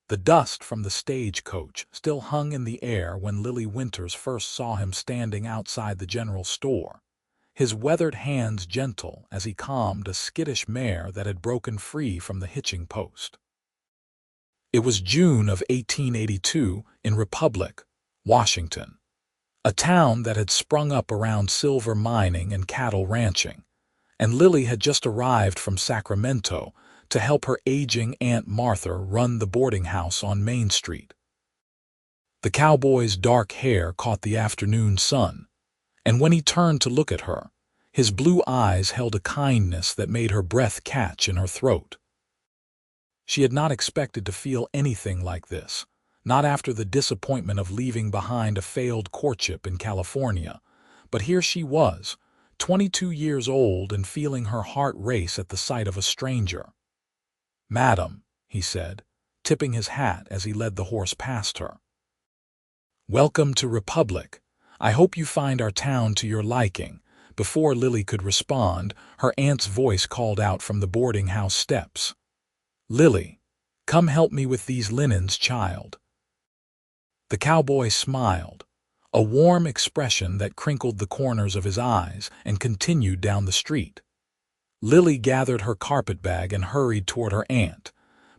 The dust from the stagecoach still hung in the air when Lily Winters first saw him standing outside the general store, his weathered hands gentle as he calmed a skittish mare that had broken free from the hitching post. It was June of 1882 in Republic, Washington, a town that had sprung up around silver mining and cattle ranching, and Lily had just arrived from Sacramento to help her aging Aunt Martha run the boarding house on Main Street. The cowboy's dark hair caught the afternoon sun, and when he turned to look at her, his blue eyes held a kindness that made her breath catch in her throat. She had not expected to feel anything like this, not after the disappointment of leaving behind a failed courtship in California, but here she was, 22 years old and feeling her heart race at the sight of a stranger. "Madam," he said, tipping his hat as he led the horse past her. "Welcome to Republic. I hope you find our town to your liking." Before Lily could respond, her aunt's voice called out from the boarding house steps. "Lily, come help me with these linens, child." The cowboy smiled, a warm expression that crinkled the corners of his eyes, and continued down the street. Lily gathered her carpetbag and hurried toward her aunt,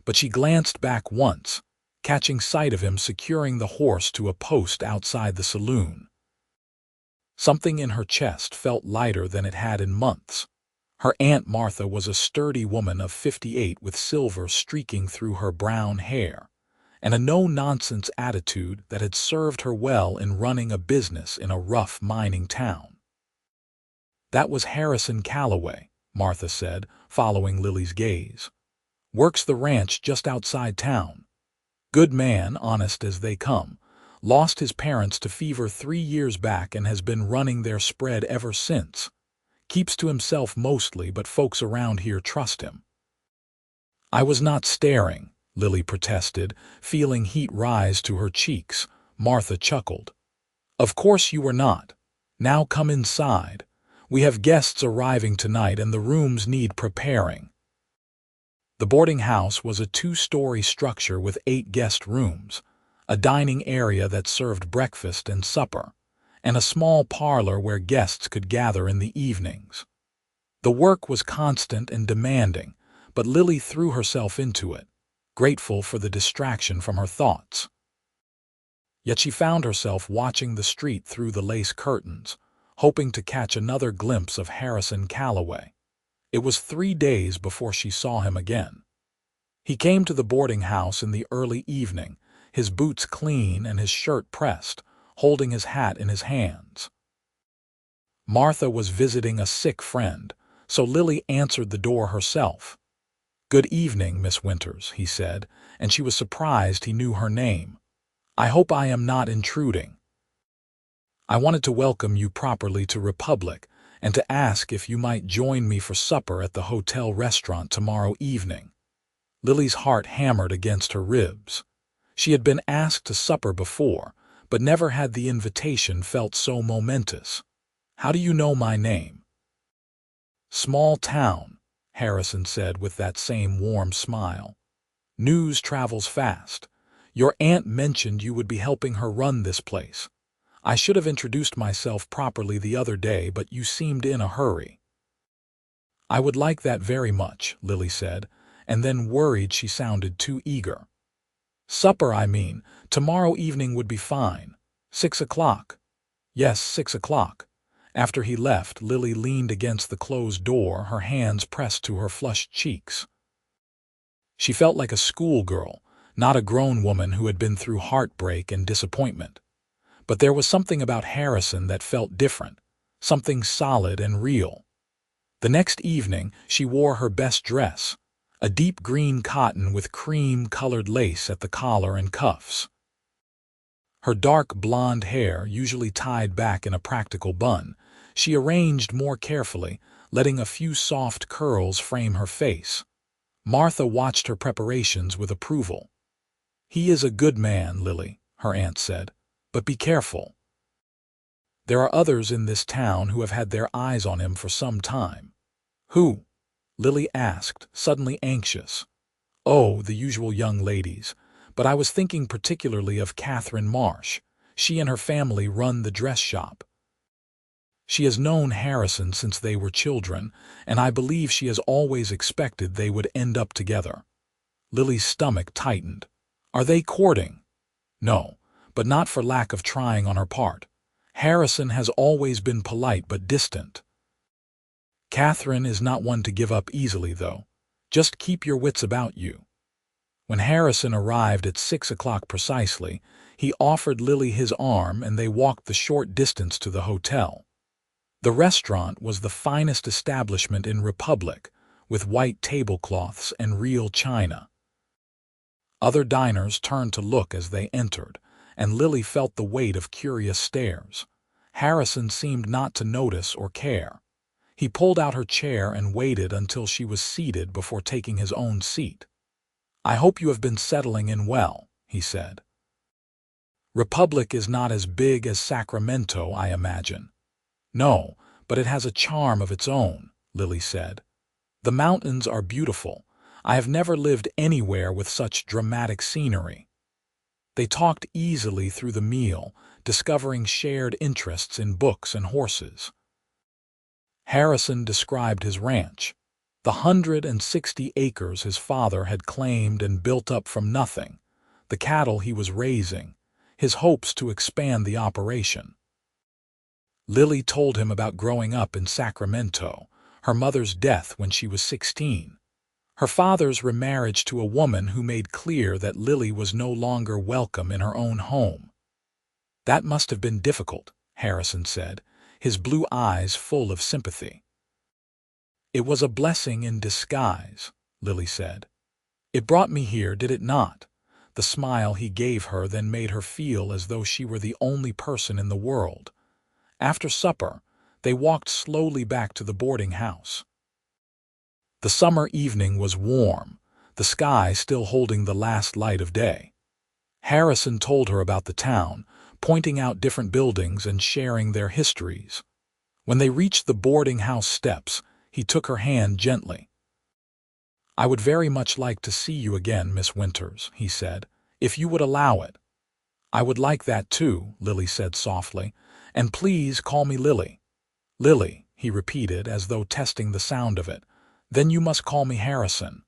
but she glanced back once, catching sight of him securing the horse to a post outside the saloon. Something in her chest felt lighter than it had in months. Her Aunt Martha was a sturdy woman of 58 with silver streaking through her brown hair, and a no-nonsense attitude that had served her well in running a business in a rough mining town. "That was Harrison Calloway," Martha said, following Lily's gaze. "Works the ranch just outside town. Good man, honest as they come. Lost his parents to fever 3 years back and has been running their spread ever since. Keeps to himself mostly, but folks around here trust him." "I was not staring," Lily protested, feeling heat rise to her cheeks. Martha chuckled. "Of course you were not. Now come inside. We have guests arriving tonight and the rooms need preparing." The boarding house was a 2-story structure with 8 guest rooms, a dining area that served breakfast and supper, and a small parlor where guests could gather in the evenings. The work was constant and demanding, but Lily threw herself into it, grateful for the distraction from her thoughts. Yet she found herself watching the street through the lace curtains, hoping to catch another glimpse of Harrison Calloway. It was 3 days before she saw him again. He came to the boarding house in the early evening, his boots clean and his shirt pressed, holding his hat in his hands. Martha was visiting a sick friend, so Lily answered the door herself. "Good evening, Miss Winters," he said, and she was surprised he knew her name. "I hope I am not intruding. I wanted to welcome you properly to Republic and to ask if you might join me for supper at the hotel restaurant tomorrow evening." Lily's heart hammered against her ribs. She had been asked to supper before, but never had the invitation felt so momentous. "How do you know my name?" "Small town," Harrison said with that same warm smile. "News travels fast. Your aunt mentioned you would be helping her run this place. I should have introduced myself properly the other day, but you seemed in a hurry." "I would like that very much," Lily said, and then worried she sounded too eager. "Supper, I mean. Tomorrow evening would be fine. 6 o'clock. "Yes, 6 o'clock." After he left, Lily leaned against the closed door, her hands pressed to her flushed cheeks. She felt like a schoolgirl, not a grown woman who had been through heartbreak and disappointment. But there was something about Harrison that felt different, something solid and real. The next evening, she wore her best dress, a deep green cotton with cream-colored lace at the collar and cuffs. Her dark blonde hair, usually tied back in a practical bun, she arranged more carefully, letting a few soft curls frame her face. Martha watched her preparations with approval. "He is a good man, Lily," her aunt said, "but be careful. There are others in this town who have had their eyes on him for some time." "Who?" Lily asked, suddenly anxious. "Oh, the usual young ladies, but I was thinking particularly of Catherine Marsh. She and her family run the dress shop. She has known Harrison since they were children, and I believe she has always expected they would end up together. Lily's stomach tightened. Are they courting? No, but not for lack of trying on her part. Harrison has always been polite but distant. Catherine is not one to give up easily, though. Just keep your wits about you. When Harrison arrived at 6 o'clock precisely, he offered Lily his arm and they walked the short distance to the hotel. The restaurant was the finest establishment in Republic, with white tablecloths and real china. Other diners turned to look as they entered, and Lily felt the weight of curious stares. Harrison seemed not to notice or care. He pulled out her chair and waited until she was seated before taking his own seat. I hope you have been settling in well, he said. Republic is not as big as Sacramento, I imagine. No, but it has a charm of its own, Lily said. The mountains are beautiful. I have never lived anywhere with such dramatic scenery. They talked easily through the meal, discovering shared interests in books and horses. Harrison described his ranch, the 160 acres his father had claimed and built up from nothing, the cattle he was raising, his hopes to expand the operation. Lily told him about growing up in Sacramento, her mother's death when she was 16, her father's remarriage to a woman who made clear that Lily was no longer welcome in her own home. That must have been difficult, Harrison said, his blue eyes full of sympathy. It was a blessing in disguise, Lily said. It brought me here, did it not? The smile he gave her then made her feel as though she were the only person in the world. After supper, they walked slowly back to the boarding house. The summer evening was warm, the sky still holding the last light of day. Harrison told her about the town, pointing out different buildings and sharing their histories. When they reached the boarding house steps, he took her hand gently. I would very much like to see you again, Miss Winters, he said, if you would allow it. I would like that too, Lily said softly, and please call me Lily. Lily, he repeated as though testing the sound of it. Then you must call me Harrison.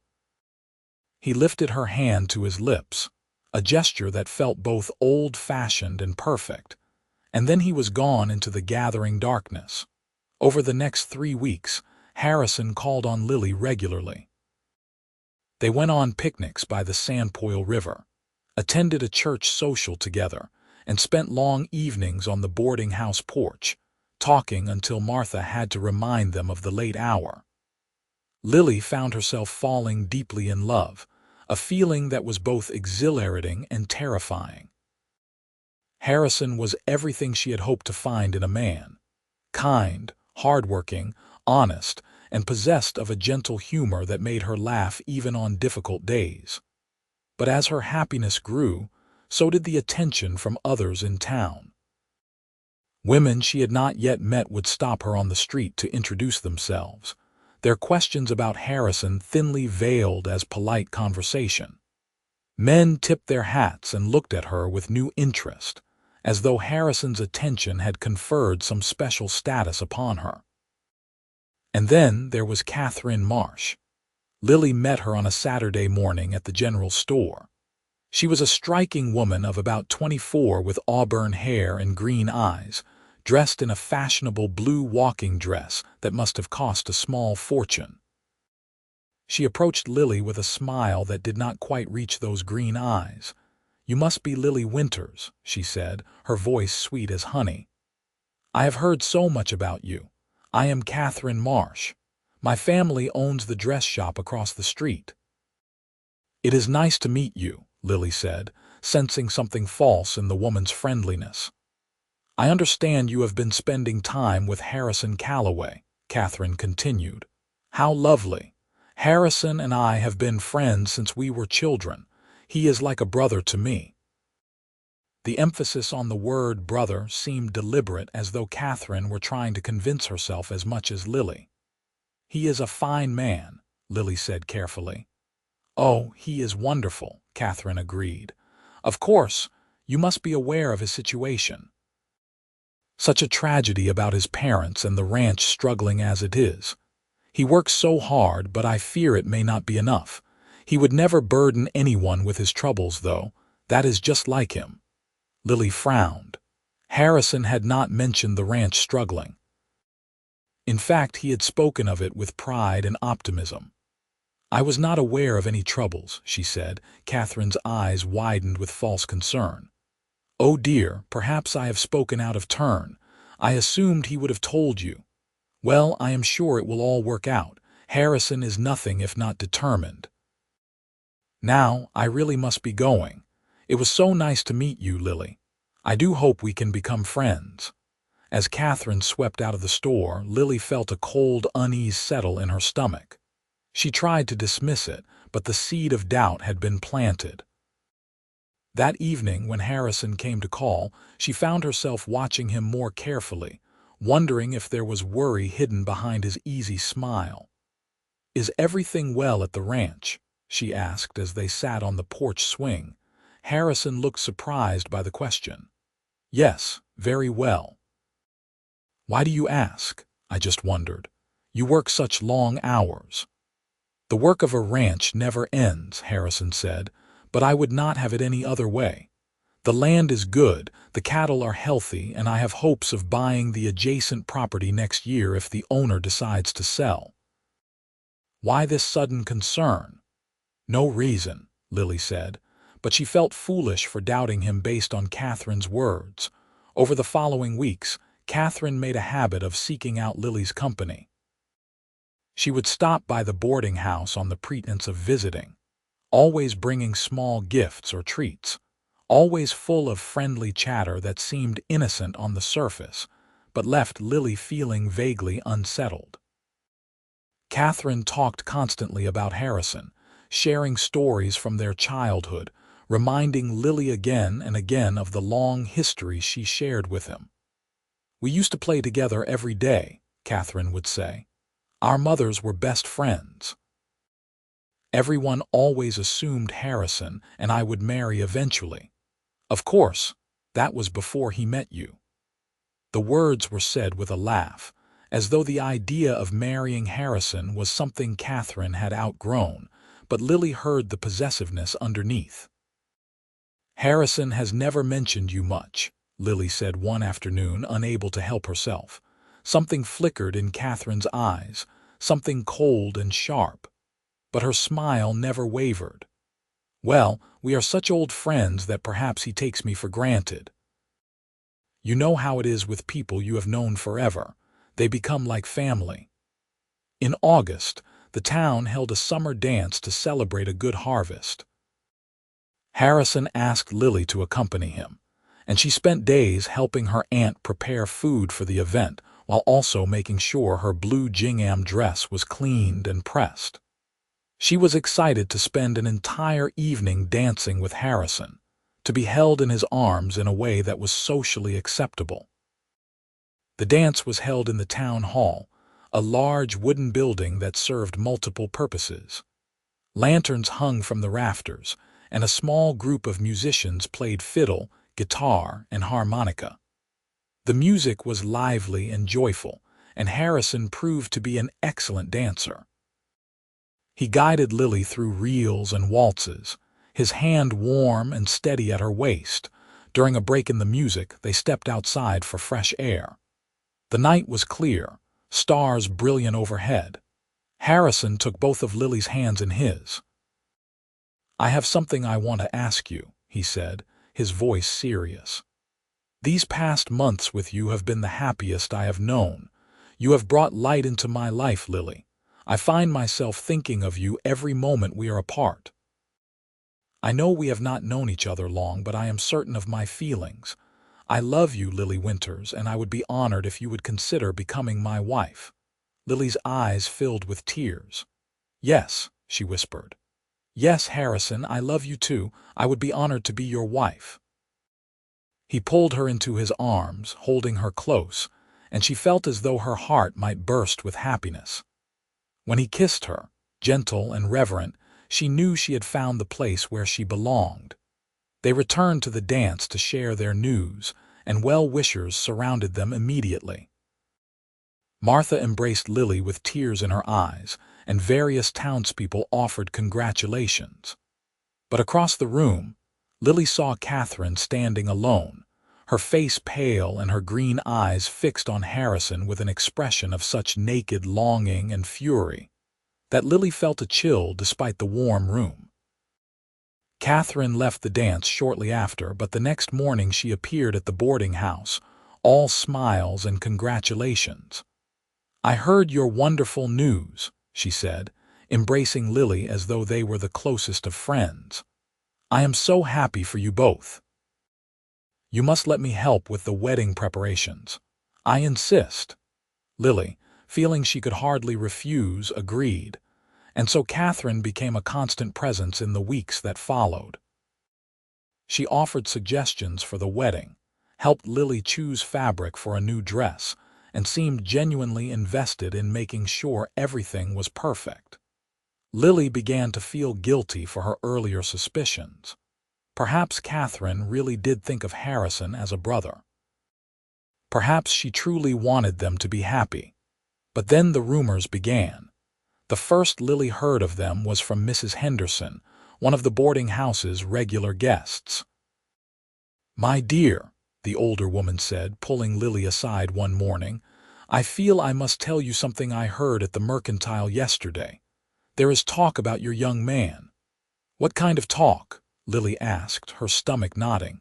He lifted her hand to his lips, a gesture that felt both old-fashioned and perfect, and then he was gone into the gathering darkness. Over the next 3 weeks, Harrison called on Lily regularly. They went on picnics by the Sandpoil River, attended a church social together, and spent long evenings on the boarding house porch, talking until Martha had to remind them of the late hour. Lily found herself falling deeply in love, a feeling that was both exhilarating and terrifying. Harrison was everything she had hoped to find in a man: kind, hardworking, honest, and possessed of a gentle humor that made her laugh even on difficult days. But as her happiness grew, so did the attention from others in town. Women she had not yet met would stop her on the street to introduce themselves, their questions about Harrison thinly veiled as polite conversation. Men tipped their hats and looked at her with new interest, as though Harrison's attention had conferred some special status upon her. And then there was Catherine Marsh. Lily met her on a Saturday morning at the general store. She was a striking woman of about 24 with auburn hair and green eyes, dressed in a fashionable blue walking dress that must have cost a small fortune. She approached Lily with a smile that did not quite reach those green eyes. "You must be Lily Winters," she said, her voice sweet as honey. "I have heard so much about you. I am Catherine Marsh. My family owns the dress shop across the street." "It is nice to meet you," Lily said, sensing something false in the woman's friendliness. "I understand you have been spending time with Harrison Calloway," Catherine continued. "How lovely. Harrison and I have been friends since we were children. He is like a brother to me." The emphasis on the word brother seemed deliberate, as though Catherine were trying to convince herself as much as Lily. "He is a fine man," Lily said carefully. "Oh, he is wonderful," Catherine agreed, Of course, you must be aware of his situation. Such a tragedy about his parents and the ranch struggling as it is. He works so hard, but I fear it may not be enough. He would never burden anyone with his troubles, though. That is just like him. Lily frowned. Harrison had not mentioned the ranch struggling. In fact, he had spoken of it with pride and optimism. I was not aware of any troubles, she said. Catherine's eyes widened with false concern. Oh dear, perhaps I have spoken out of turn. I assumed he would have told you. Well, I am sure it will all work out. Harrison is nothing if not determined. Now, I really must be going. It was so nice to meet you, Lily. I do hope we can become friends. As Catherine swept out of the store, Lily felt a cold unease settle in her stomach. She tried to dismiss it, but the seed of doubt had been planted. That evening, when Harrison came to call, she found herself watching him more carefully, wondering if there was worry hidden behind his easy smile. "Is everything well at the ranch?" she asked as they sat on the porch swing. Harrison looked surprised by the question. "Yes, very well." "Why do you ask?" "I just wondered. You work such long hours." "The work of a ranch never ends," Harrison said, "but I would not have it any other way. The land is good, the cattle are healthy, and I have hopes of buying the adjacent property next year if the owner decides to sell." "Why this sudden concern?" "No reason," Lily said, but she felt foolish for doubting him based on Catherine's words. Over the following weeks, Catherine made a habit of seeking out Lily's company. She would stop by the boarding house on the pretense of visiting, always bringing small gifts or treats, always full of friendly chatter that seemed innocent on the surface, but left Lily feeling vaguely unsettled. Catherine talked constantly about Harrison, sharing stories from their childhood, reminding Lily again and again of the long history she shared with him. "We used to play together every day," Catherine would say. "Our mothers were best friends. Everyone always assumed Harrison and I would marry eventually. Of course, that was before he met you." The words were said with a laugh, as though the idea of marrying Harrison was something Catherine had outgrown, but Lily heard the possessiveness underneath. "Harrison has never mentioned you much," Lily said one afternoon, unable to help herself. Something flickered in Catherine's eyes, something cold and sharp, but her smile never wavered. "Well, we are such old friends that perhaps he takes me for granted. You know how it is with people you have known forever. They become like family." In August, the town held a summer dance to celebrate a good harvest. Harrison asked Lily to accompany him, and she spent days helping her aunt prepare food for the event while also making sure her blue gingham dress was cleaned and pressed. She was excited to spend an entire evening dancing with Harrison, to be held in his arms in a way that was socially acceptable. The dance was held in the town hall, a large wooden building that served multiple purposes. Lanterns hung from the rafters, and a small group of musicians played fiddle, guitar, and harmonica. The music was lively and joyful, and Harrison proved to be an excellent dancer. He guided Lily through reels and waltzes, his hand warm and steady at her waist. During a break in the music, they stepped outside for fresh air. The night was clear, stars brilliant overhead. Harrison took both of Lily's hands in his. "I have something I want to ask you," he said, his voice serious. "These past months with you have been the happiest I have known. You have brought light into my life, Lily. I find myself thinking of you every moment we are apart. I know we have not known each other long, but I am certain of my feelings. I love you, Lily Winters, and I would be honored if you would consider becoming my wife." Lily's eyes filled with tears. "Yes," she whispered. "Yes, Harrison, I love you too. I would be honored to be your wife." He pulled her into his arms, holding her close, and she felt as though her heart might burst with happiness. When he kissed her, gentle and reverent, she knew she had found the place where she belonged. They returned to the dance to share their news, and well-wishers surrounded them immediately. Martha embraced Lily with tears in her eyes, and various townspeople offered congratulations. But across the room, Lily saw Catherine standing alone, her face pale and her green eyes fixed on Harrison with an expression of such naked longing and fury that Lily felt a chill despite the warm room. Catherine left the dance shortly after, but the next morning she appeared at the boarding house, all smiles and congratulations. "I heard your wonderful news," she said, embracing Lily as though they were the closest of friends. "I am so happy for you both. You must let me help with the wedding preparations. I insist." Lily, feeling she could hardly refuse, agreed, and so Catherine became a constant presence in the weeks that followed. She offered suggestions for the wedding, helped Lily choose fabric for a new dress, and seemed genuinely invested in making sure everything was perfect. Lily began to feel guilty for her earlier suspicions. Perhaps Catherine really did think of Harrison as a brother. Perhaps she truly wanted them to be happy. But then the rumors began. The first Lily heard of them was from Mrs. Henderson, one of the boarding house's regular guests. "My dear," the older woman said, pulling Lily aside one morning, "I feel I must tell you something I heard at the mercantile yesterday. There is talk about your young man." "What kind of talk?" Lily asked, her stomach nodding.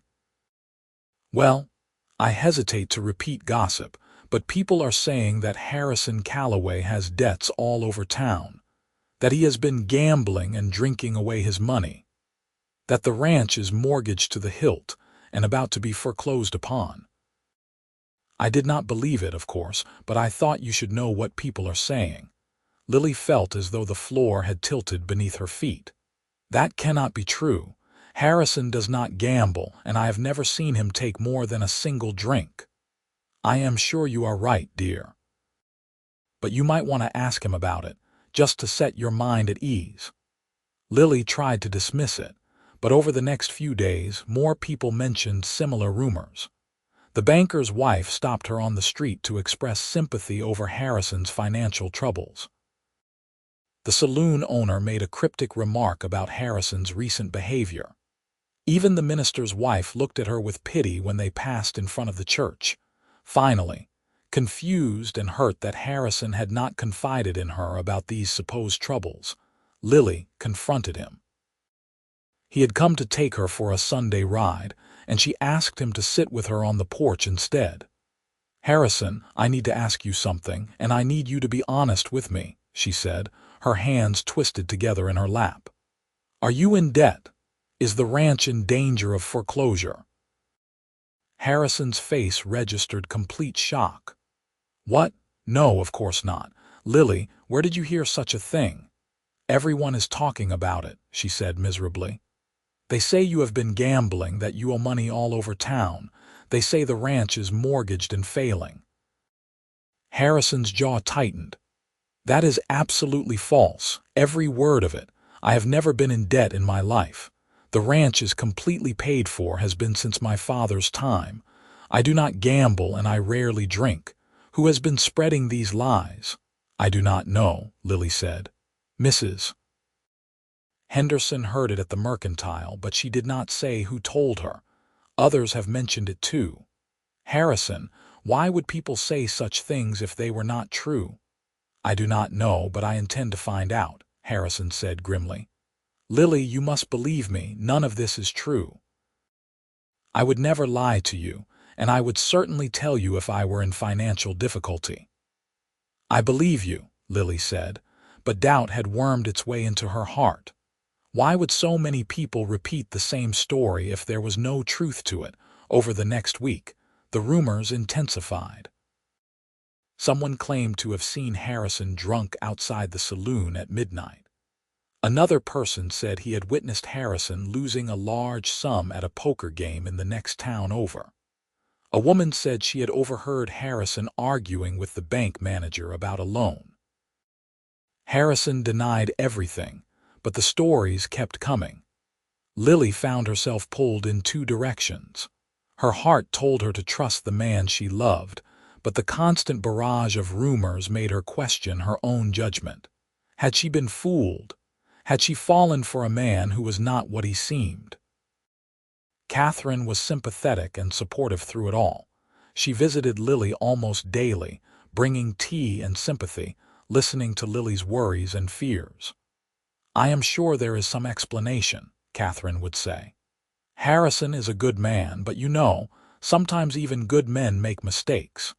"Well, I hesitate to repeat gossip, but people are saying that Harrison Calloway has debts all over town, that he has been gambling and drinking away his money, that the ranch is mortgaged to the hilt and about to be foreclosed upon." I did not believe it, of course, but I thought you should know what people are saying. Lily felt as though the floor had tilted beneath her feet. "That cannot be true. Harrison does not gamble, and I have never seen him take more than a single drink." "I am sure you are right, dear. But you might want to ask him about it, just to set your mind at ease." Lily tried to dismiss it, but over the next few days more people mentioned similar rumors. The banker's wife stopped her on the street to express sympathy over Harrison's financial troubles. The saloon owner made a cryptic remark about Harrison's recent behavior. Even the minister's wife looked at her with pity when they passed in front of the church. Finally, confused and hurt that Harrison had not confided in her about these supposed troubles, Lily confronted him. He had come to take her for a Sunday ride, and she asked him to sit with her on the porch instead. "Harrison, I need to ask you something, and I need you to be honest with me," she said, her hands twisted together in her lap. "Are you in debt? Is the ranch in danger of foreclosure?" Harrison's face registered complete shock. "What? No, of course not. Lily, where did you hear such a thing?" "Everyone is talking about it," she said miserably. "They say you have been gambling, that you owe money all over town. They say the ranch is mortgaged and failing." Harrison's jaw tightened. "That is absolutely false, every word of it. I have never been in debt in my life. The ranch is completely paid for, has been since my father's time. I do not gamble and I rarely drink. Who has been spreading these lies?" "I do not know," Lily said. "Mrs. Henderson heard it at the mercantile, but she did not say who told her. Others have mentioned it too." "Harrison, why would people say such things if they were not true?" "I do not know, but I intend to find out," Harrison said grimly. "Lily, you must believe me, none of this is true. I would never lie to you, and I would certainly tell you if I were in financial difficulty." "I believe you," Lily said, but doubt had wormed its way into her heart. Why would so many people repeat the same story if there was no truth to it? Over the next week, the rumors intensified. Someone claimed to have seen Harrison drunk outside the saloon at midnight. Another person said he had witnessed Harrison losing a large sum at a poker game in the next town over. A woman said she had overheard Harrison arguing with the bank manager about a loan. Harrison denied everything, but the stories kept coming. Lily found herself pulled in two directions. Her heart told her to trust the man she loved, but the constant barrage of rumors made her question her own judgment. Had she been fooled? Had she fallen for a man who was not what he seemed? Catherine was sympathetic and supportive through it all. She visited Lily almost daily, bringing tea and sympathy, listening to Lily's worries and fears. "I am sure there is some explanation," Catherine would say. "Harrison is a good man, but sometimes even good men make mistakes.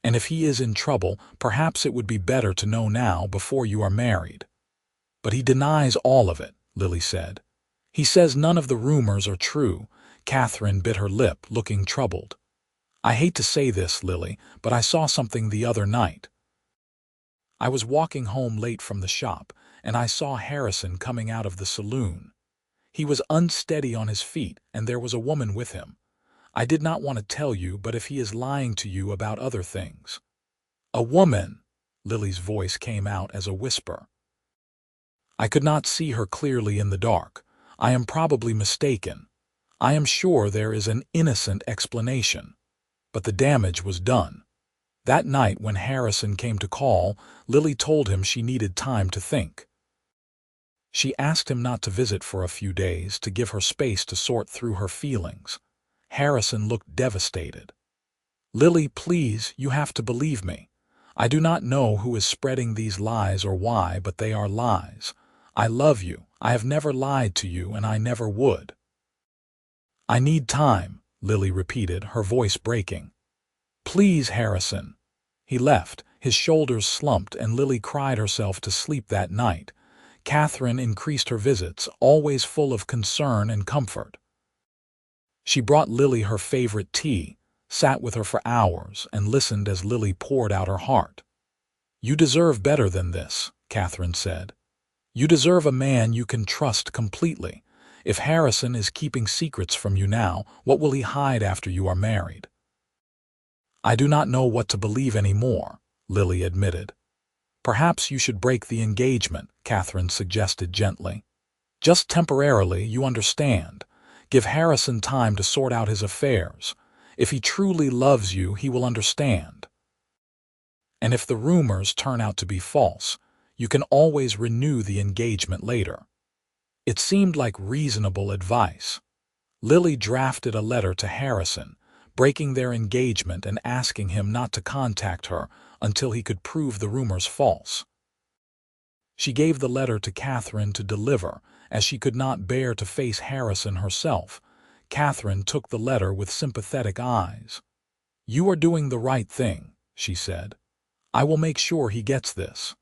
And if he is in trouble, perhaps it would be better to know now before you are married." "But he denies all of it," Lily said. "He says none of the rumors are true." Catherine bit her lip, looking troubled. "I hate to say this, Lily, but I saw something the other night. I was walking home late from the shop, and I saw Harrison coming out of the saloon. He was unsteady on his feet, and there was a woman with him. I did not want to tell you, but if he is lying to you about other things—" "A woman!" Lily's voice came out as a whisper. "I could not see her clearly in the dark. I am probably mistaken. I am sure there is an innocent explanation. But the damage was done. That night when Harrison came to call, Lily told him she needed time to think. She asked him not to visit for a few days, to give her space to sort through her feelings. Harrison looked devastated. "Lily, please, you have to believe me. I do not know who is spreading these lies or why, but they are lies. I love you. I have never lied to you, and I never would." "I need time," Lily repeated, her voice breaking. "Please, Harrison." He left, his shoulders slumped, and Lily cried herself to sleep that night. Catherine increased her visits, always full of concern and comfort. She brought Lily her favorite tea, sat with her for hours, and listened as Lily poured out her heart. "You deserve better than this," Catherine said. "You deserve a man you can trust completely. If Harrison is keeping secrets from you now, what will he hide after you are married?" "I do not know what to believe anymore," Lily admitted. "Perhaps you should break the engagement," Catherine suggested gently. "Just temporarily, you understand. Give Harrison time to sort out his affairs. If he truly loves you, he will understand. And if the rumors turn out to be false, you can always renew the engagement later." It seemed like reasonable advice. Lily drafted a letter to Harrison, breaking their engagement and asking him not to contact her until he could prove the rumors false. She gave the letter to Catherine to deliver, as she could not bear to face Harrison herself. Catherine took the letter with sympathetic eyes. "You are doing the right thing," she said. "I will make sure he gets this."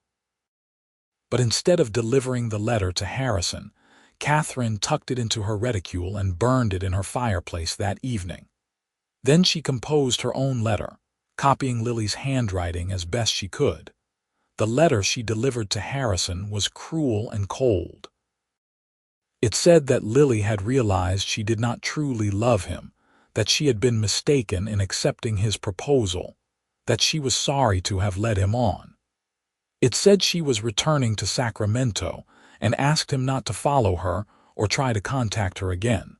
But instead of delivering the letter to Harrison, Catherine tucked it into her reticule and burned it in her fireplace that evening. Then she composed her own letter, copying Lily's handwriting as best she could. The letter she delivered to Harrison was cruel and cold. It said that Lily had realized she did not truly love him, that she had been mistaken in accepting his proposal, that she was sorry to have led him on. It said she was returning to Sacramento and asked him not to follow her or try to contact her again.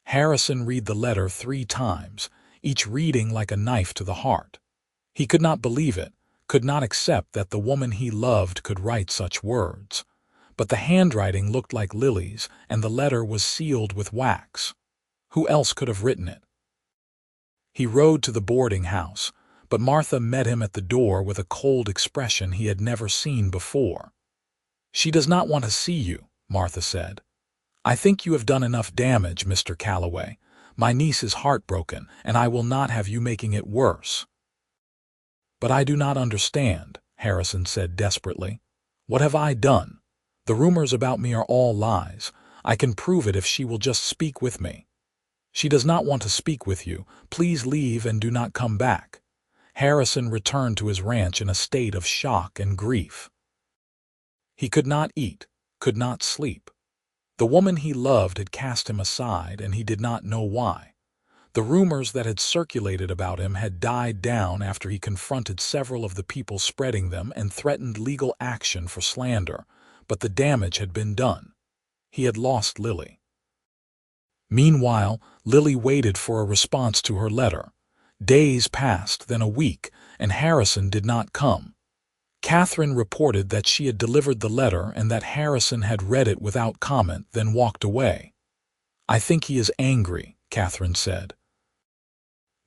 Harrison read the letter 3 times, each reading like a knife to the heart. He could not believe it, could not accept that the woman he loved could write such words. But the handwriting looked like Lily's, and the letter was sealed with wax. Who else could have written it? He rode to the boarding house, but Martha met him at the door with a cold expression he had never seen before. "She does not want to see you," Martha said. "I think you have done enough damage, Mr. Calloway. My niece is heartbroken, and I will not have you making it worse." "But I do not understand," Harrison said desperately. "What have I done? The rumors about me are all lies. I can prove it if she will just speak with me." "She does not want to speak with you. Please leave and do not come back." Harrison returned to his ranch in a state of shock and grief. He could not eat, could not sleep. The woman he loved had cast him aside, and he did not know why. The rumors that had circulated about him had died down after he confronted several of the people spreading them and threatened legal action for slander, but the damage had been done. He had lost Lily. Meanwhile, Lily waited for a response to her letter. Days passed, then a week, and Harrison did not come. Catherine reported that she had delivered the letter and that Harrison had read it without comment, then walked away. "I think he is angry," Catherine said.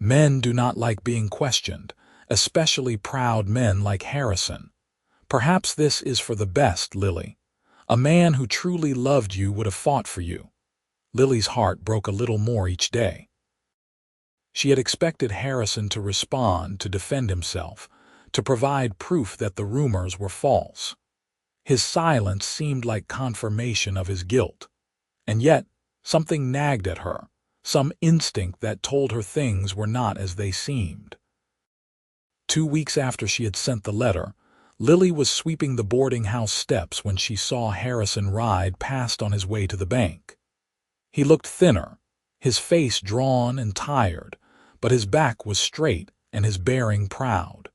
Men do not like being questioned, especially proud men like Harrison. "Perhaps this is for the best, Lily. A man who truly loved you would have fought for you." Lily's heart broke a little more each day. She had expected Harrison to respond, to defend himself, to provide proof that the rumors were false. His silence seemed like confirmation of his guilt. And yet, something nagged at her, some instinct that told her things were not as they seemed. 2 weeks after she had sent the letter, Lily was sweeping the boarding house steps when she saw Harrison ride past on his way to the bank. He looked thinner, his face drawn and tired, but his back was straight and his bearing proud.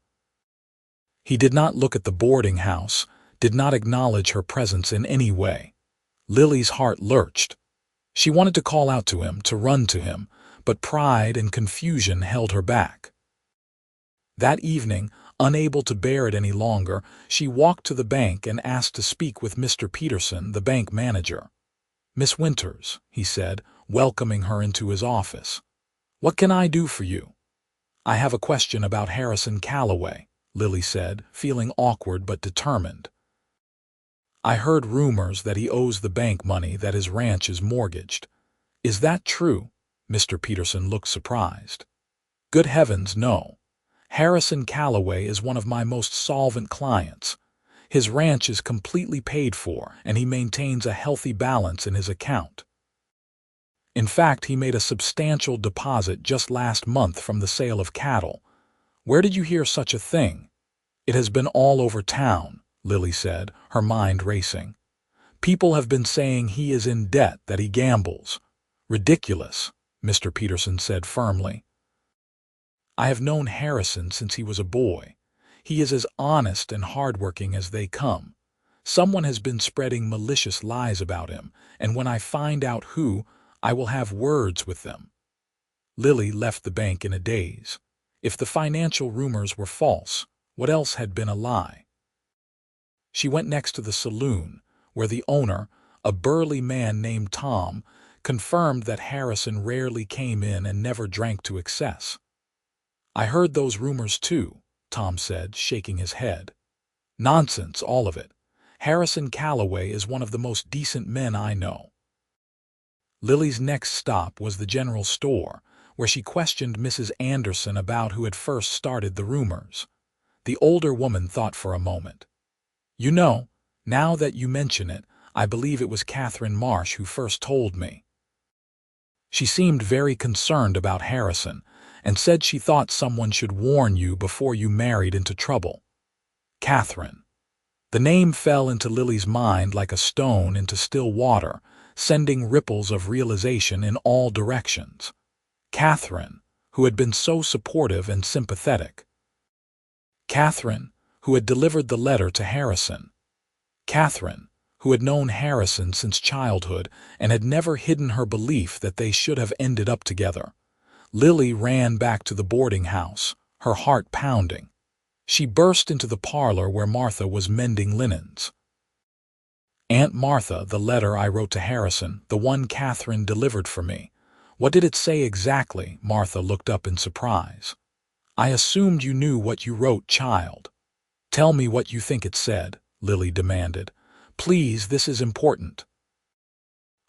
He did not look at the boarding house, did not acknowledge her presence in any way. Lily's heart lurched. She wanted to call out to him, to run to him, but pride and confusion held her back. That evening, unable to bear it any longer, she walked to the bank and asked to speak with Mr. Peterson, the bank manager. "Miss Winters," he said, welcoming her into his office. "What can I do for you?" "I have a question about Harrison Calloway," Lily said, feeling awkward but determined. "I heard rumors that he owes the bank money, that his ranch is mortgaged. Is that true?" Mr. Peterson looked surprised. "Good heavens, no. Harrison Calloway is one of my most solvent clients. His ranch is completely paid for, and he maintains a healthy balance in his account. In fact, he made a substantial deposit just last month from the sale of cattle. Where did you hear such a thing?" "It has been all over town," Lily said, her mind racing. "People have been saying he is in debt, that he gambles." "Ridiculous," Mr. Peterson said firmly. "I have known Harrison since he was a boy. He is as honest and hardworking as they come. Someone has been spreading malicious lies about him, and when I find out who, I will have words with them." Lily left the bank in a daze. If the financial rumors were false, what else had been a lie? She went next to the saloon, where the owner, a burly man named Tom, confirmed that Harrison rarely came in and never drank to excess. "I heard those rumors too," Tom said, shaking his head. "Nonsense, all of it. Harrison Calloway is one of the most decent men I know." Lily's next stop was the general store, where she questioned Mrs. Anderson about who had first started the rumors. The older woman thought for a moment. "You know, now that you mention it, I believe it was Catherine Marsh who first told me." She seemed very concerned about Harrison, and said she thought someone should warn you before you married into trouble. Catherine. The name fell into Lily's mind like a stone into still water, sending ripples of realization in all directions. Catherine, who had been so supportive and sympathetic. Catherine, who had delivered the letter to Harrison. Catherine, who had known Harrison since childhood and had never hidden her belief that they should have ended up together. Lily ran back to the boarding house, her heart pounding. She burst into the parlor where Martha was mending linens. "Aunt Martha, the letter I wrote to Harrison, the one Catherine delivered for me. What did it say exactly?" Martha looked up in surprise. "I assumed you knew what you wrote, child." "Tell me what you think it said," Lily demanded. "Please, this is important."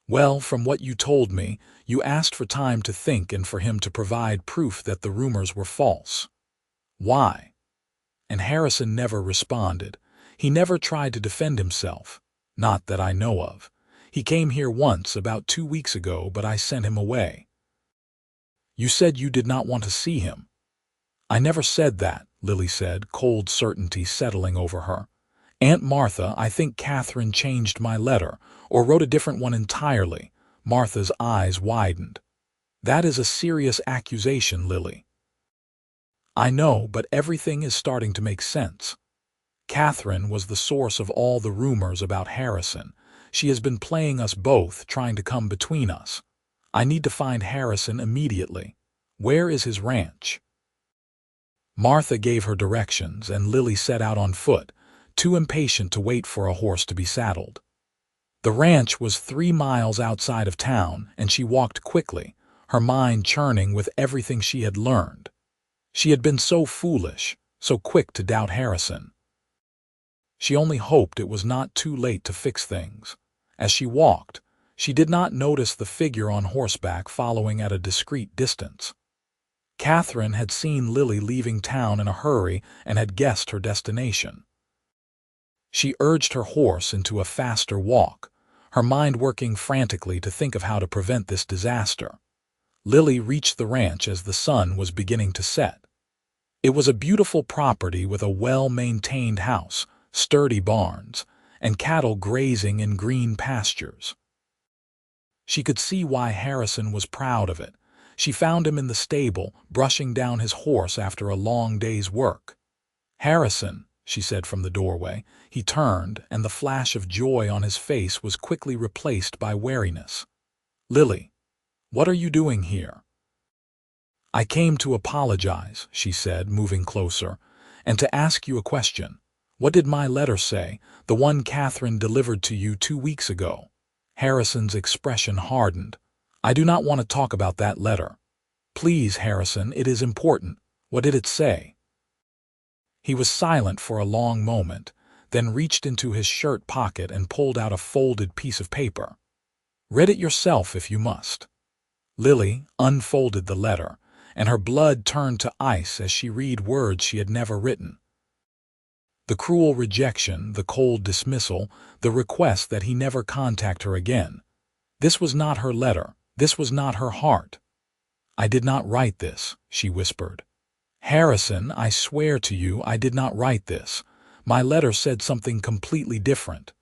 "Well, from what you told me, you asked for time to think and for him to provide proof that the rumors were false. Why?" And Harrison never responded. He never tried to defend himself. Not that I know of. He came here once, about 2 weeks ago, but I sent him away. "You said you did not want to see him." "I never said that," Lily said, cold certainty settling over her. "Aunt Martha, I think Catherine changed my letter, or wrote a different one entirely." Martha's eyes widened. "That is a serious accusation, Lily." "I know, but everything is starting to make sense. Catherine was the source of all the rumors about Harrison. She has been playing us both, trying to come between us. I need to find Harrison immediately. Where is his ranch?" Martha gave her directions, and Lily set out on foot, too impatient to wait for a horse to be saddled. The ranch was 3 miles outside of town, and she walked quickly, her mind churning with everything she had learned. She had been so foolish, so quick to doubt Harrison. She only hoped it was not too late to fix things. As she walked, she did not notice the figure on horseback following at a discreet distance. Catherine had seen Lily leaving town in a hurry and had guessed her destination. She urged her horse into a faster walk, her mind working frantically to think of how to prevent this disaster. Lily reached the ranch as the sun was beginning to set. It was a beautiful property with a well-maintained house, sturdy barns, and cattle grazing in green pastures. She could see why Harrison was proud of it. She found him in the stable, brushing down his horse after a long day's work. "Harrison," she said from the doorway. He turned, and the flash of joy on his face was quickly replaced by wariness. "Lily, what are you doing here?" "I came to apologize," she said, moving closer, "and to ask you a question. What did my letter say, the one Catherine delivered to you 2 weeks ago?" Harrison's expression hardened. "I do not want to talk about that letter." "Please, Harrison, it is important. What did it say?" He was silent for a long moment, then reached into his shirt pocket and pulled out a folded piece of paper. "Read it yourself if you must." Lily unfolded the letter, and her blood turned to ice as she read words she had never written. The cruel rejection, the cold dismissal, the request that he never contact her again. This was not her letter. This was not her heart. "I did not write this," she whispered. "Harrison, I swear to you I did not write this. My letter said something completely different.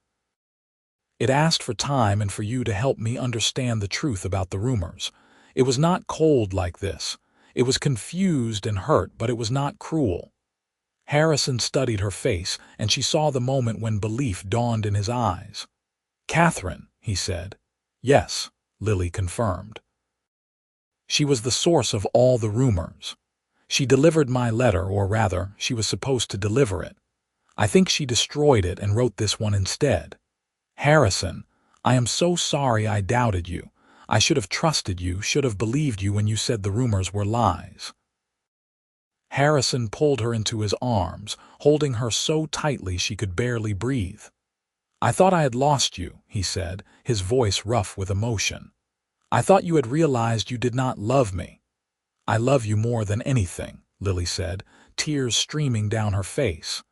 It asked for time and for you to help me understand the truth about the rumors. It was not cold like this. It was confused and hurt, but it was not cruel." Harrison studied her face, and she saw the moment when belief dawned in his eyes. "Catherine," he said. "Yes," Lily confirmed. "She was the source of all the rumors. She delivered my letter, or rather, she was supposed to deliver it. I think she destroyed it and wrote this one instead. Harrison, I am so sorry I doubted you. I should have trusted you, should have believed you when you said the rumors were lies." Harrison pulled her into his arms, holding her so tightly she could barely breathe. "I thought I had lost you," he said, his voice rough with emotion. "I thought you had realized you did not love me." "I love you more than anything," Lily said, tears streaming down her face.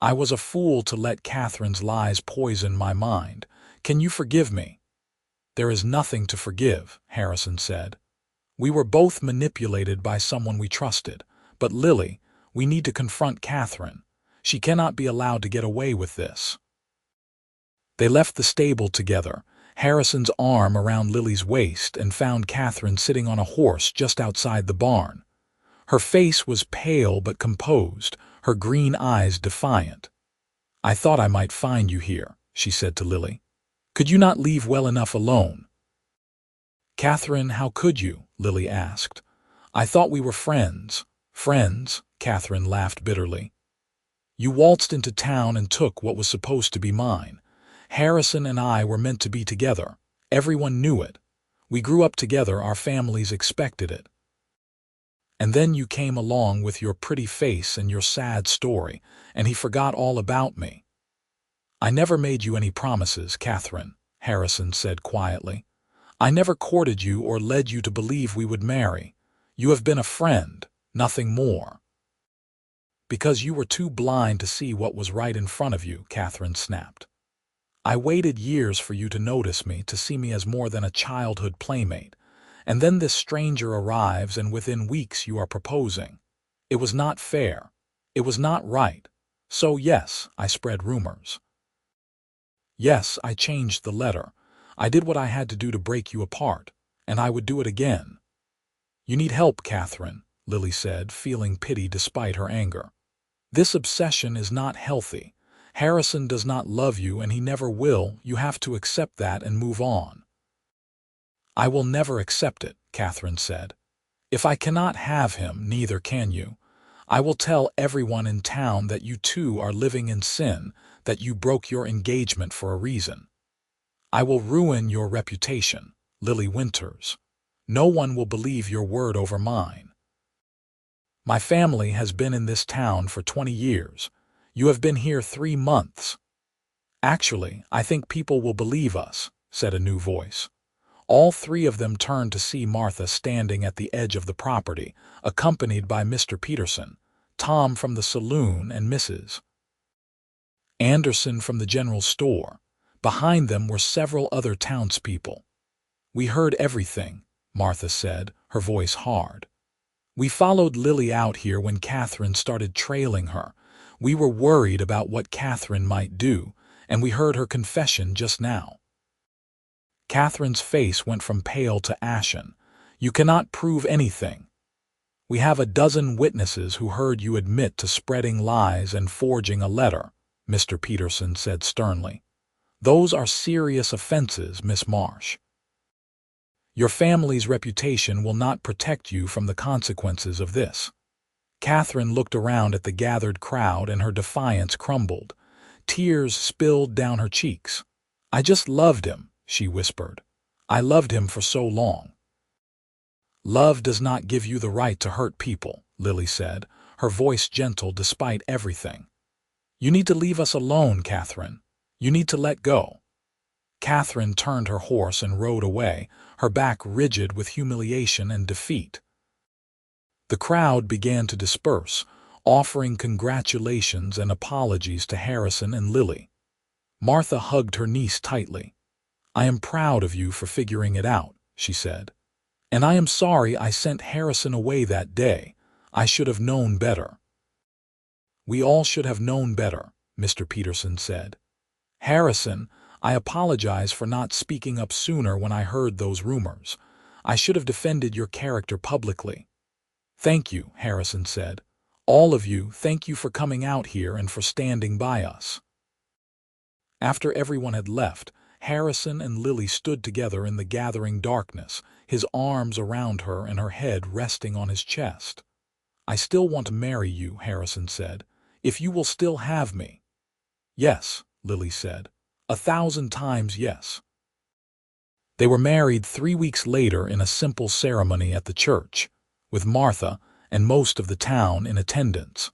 "I was a fool to let Catherine's lies poison my mind. Can you forgive me?" "There is nothing to forgive," Harrison said. "We were both manipulated by someone we trusted. But Lily, we need to confront Catherine. She cannot be allowed to get away with this." They left the stable together, Harrison's arm around Lily's waist, and found Catherine sitting on a horse just outside the barn. Her face was pale but composed, her green eyes defiant. "I thought I might find you here," she said to Lily. "Could you not leave well enough alone?" "Catherine, how could you?" Lily asked. "I thought we were friends." "Friends?" Catherine laughed bitterly. "You waltzed into town and took what was supposed to be mine. Harrison and I were meant to be together. Everyone knew it. We grew up together, our families expected it. And then you came along with your pretty face and your sad story, and he forgot all about me." "I never made you any promises, Catherine," Harrison said quietly. "I never courted you or led you to believe we would marry. You have been a friend, nothing more." "Because you were too blind to see what was right in front of you," Catherine snapped. "I waited years for you to notice me, to see me as more than a childhood playmate. And then this stranger arrives, and within weeks you are proposing. It was not fair. It was not right. So yes, I spread rumors. Yes, I changed the letter. I did what I had to do to break you apart, and I would do it again." "You need help, Catherine," Lily said, feeling pity despite her anger. "This obsession is not healthy. Harrison does not love you and he never will. You have to accept that and move on." "I will never accept it," Catherine said. "If I cannot have him, neither can you. I will tell everyone in town that you two are living in sin, that you broke your engagement for a reason. I will ruin your reputation, Lily Winters. No one will believe your word over mine. My family has been in this town for 20 years. You have been here 3 months. Actually, I think people will believe us," said a new voice. All three of them turned to see Martha standing at the edge of the property, accompanied by Mr. Peterson, Tom from the saloon, and Mrs. Anderson from the general store. Behind them were several other townspeople. "We heard everything," Martha said, her voice hard. "We followed Lily out here when Catherine started trailing her. We were worried about what Catherine might do, and we heard her confession just now." Catherine's face went from pale to ashen. "You cannot prove anything. We have a dozen witnesses who heard you admit to spreading lies and forging a letter," Mr. Peterson said sternly. "Those are serious offenses, Miss Marsh. Your family's reputation will not protect you from the consequences of this." Catherine looked around at the gathered crowd and her defiance crumbled. Tears spilled down her cheeks. "I just loved him," she whispered. "I loved him for so long." "Love does not give you the right to hurt people," Lily said, her voice gentle despite everything. "You need to leave us alone, Catherine. You need to let go." Catherine turned her horse and rode away, her back rigid with humiliation and defeat. The crowd began to disperse, offering congratulations and apologies to Harrison and Lily. Martha hugged her niece tightly. "I am proud of you for figuring it out," she said. "And I am sorry I sent Harrison away that day. I should have known better." "We all should have known better," Mr. Peterson said. "Harrison, I apologize for not speaking up sooner when I heard those rumors. I should have defended your character publicly." "Thank you," Harrison said. "All of you, thank you for coming out here and for standing by us." After everyone had left, Harrison and Lily stood together in the gathering darkness, his arms around her and her head resting on his chest. "I still want to marry you," Harrison said, "if you will still have me." "Yes," Lily said. 1,000 times yes." They were married 3 weeks later in a simple ceremony at the church, with Martha and most of the town in attendance.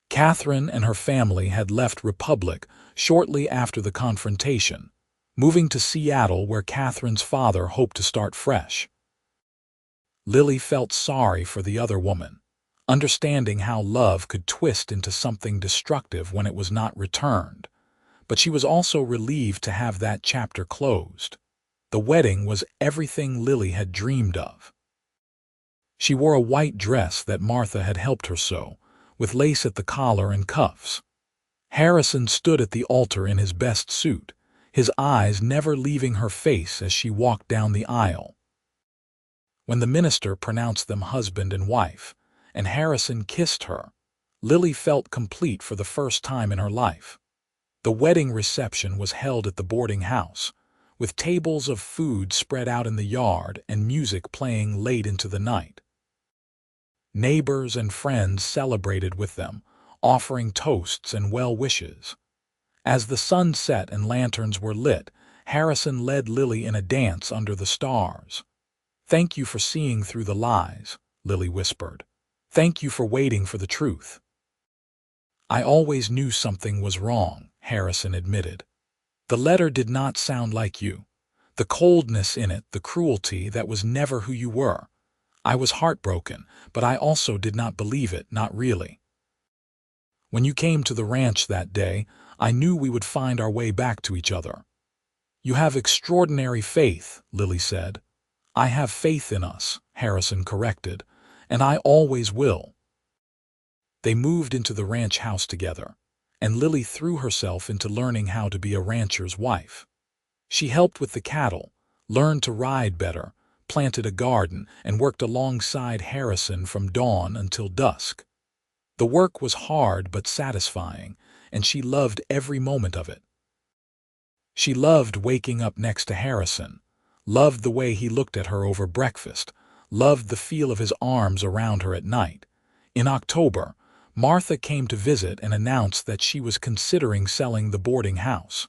Catherine and her family had left Republic shortly after the confrontation, moving to Seattle where Catherine's father hoped to start fresh. Lily felt sorry for the other woman, understanding how love could twist into something destructive when it was not returned. But she was also relieved to have that chapter closed. The wedding was everything Lily had dreamed of. She wore a white dress that Martha had helped her sew, with lace at the collar and cuffs. Harrison stood at the altar in his best suit, his eyes never leaving her face as she walked down the aisle. When the minister pronounced them husband and wife, and Harrison kissed her, Lily felt complete for the first time in her life. The wedding reception was held at the boarding house, with tables of food spread out in the yard and music playing late into the night. Neighbors and friends celebrated with them, offering toasts and well wishes. As the sun set and lanterns were lit, Harrison led Lily in a dance under the stars. "Thank you for seeing through the lies," Lily whispered. "Thank you for waiting for the truth." "I always knew something was wrong," Harrison admitted. "The letter did not sound like you. The coldness in it, the cruelty, that was never who you were. I was heartbroken, but I also did not believe it, not really. When you came to the ranch that day, I knew we would find our way back to each other." "You have extraordinary faith," Lily said. "I have faith in us," Harrison corrected, "and I always will." They moved into the ranch house together, and Lily threw herself into learning how to be a rancher's wife. She helped with the cattle, learned to ride better, planted a garden, and worked alongside Harrison from dawn until dusk. The work was hard but satisfying, and she loved every moment of it. She loved waking up next to Harrison, loved the way he looked at her over breakfast, loved the feel of his arms around her at night. In October, Martha came to visit and announced that she was considering selling the boarding house.